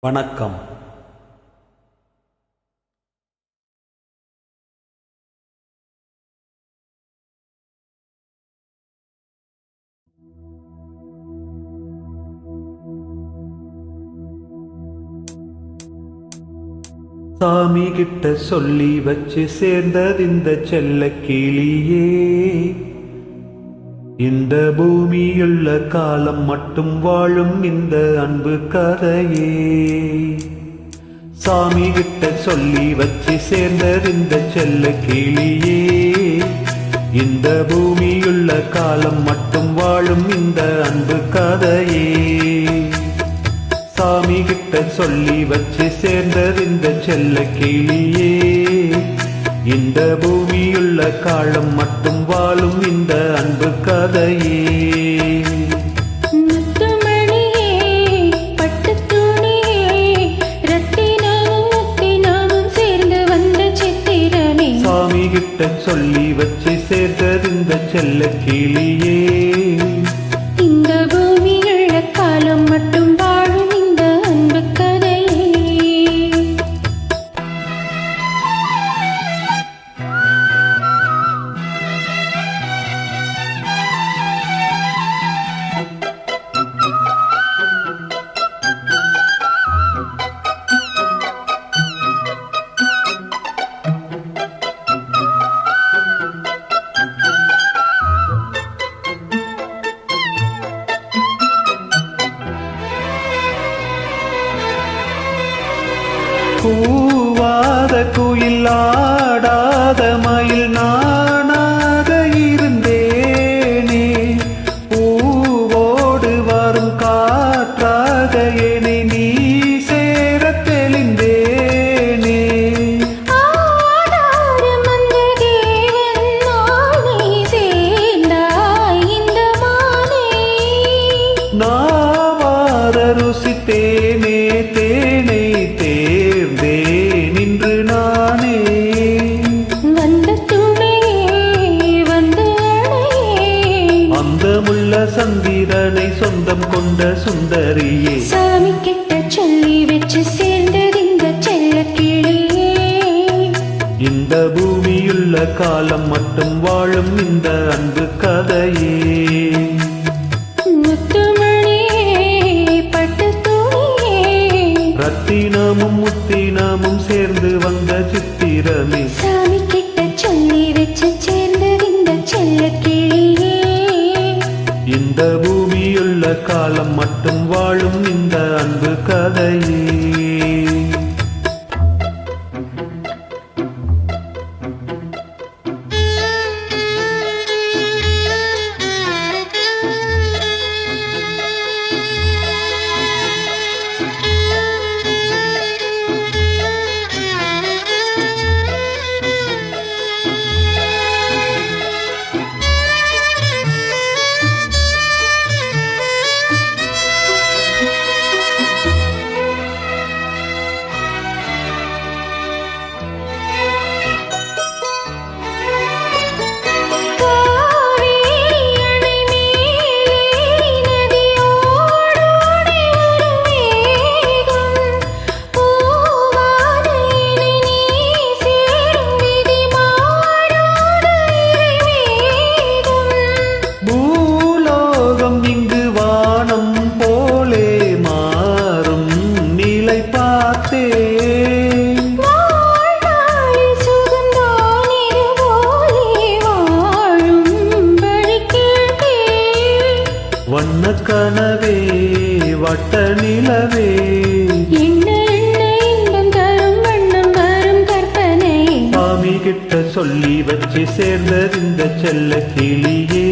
வணக்கம். சாமி கிட்ட சொல்லி வச்சு சேர்ந்தது இந்த செல்ல கிளியே. இந்த பூமியுள்ள காலம் மட்டும் வாழும் இந்த அன்பு கதையே. சாமி கிட்ட சொல்லி வச்சு சேர்ந்தது இந்த செல்ல கிளியே. இந்த பூமியுள்ள காலம் மட்டும் வாழும் இந்த அன்பு கதையே. சாமி கிட்ட சொல்லி வச்சு சேர்ந்தது இந்த செல்ல கிளியே. இந்த பூமியுள்ள காலம் மட்டும் வாழும் இந்த அன்பு கதையே. சாமி கிட்ட சொல்லி வச்சு சேர்ந்தது இந்த செல்ல கிளியே. இந்த பூமியுள்ள காலம் மட்டும் வாழும் இந்த அன்பு கதையே. கூவாத குயில் ஆடாத மயில் நானாக இருந்தேனே. பூவோடு வரும் காற்றாக என்னை நீ சேர தெளிந்தேனே. நாவார ருசித்தேனே தேனை நின்று நானே. வந்த துணையே வந்த அந்த முள்ள சந்திரனை சொந்தம் கொண்ட சுந்தரியே. சாமி கிட்ட சொல்லி வச்சு சேர்ந்தது இந்த செல்ல கிளியே. இந்த பூமியுள்ள காலம் மட்டும் வாழும் இந்த அன்பு கதையே. ரத்தினமும் முத்தினமும் சேர்ந்து வந்த சித்திரமே. சாமி கிட்ட சொல்லி வச்சு சேர்ந்தது இந்த செல்ல கிளியே. இந்த பூமியுள்ள காலம் மட்டும் வாழும் இந்த அன்பு கதையே. வண்ண கனவே வட்ட நிலவே இன்பம் தரும் வண்ணம் வரும் கற்பனை. சாமி கிட்ட சொல்லி வச்சு சேர்ந்தது இந்த செல்ல கிளியே.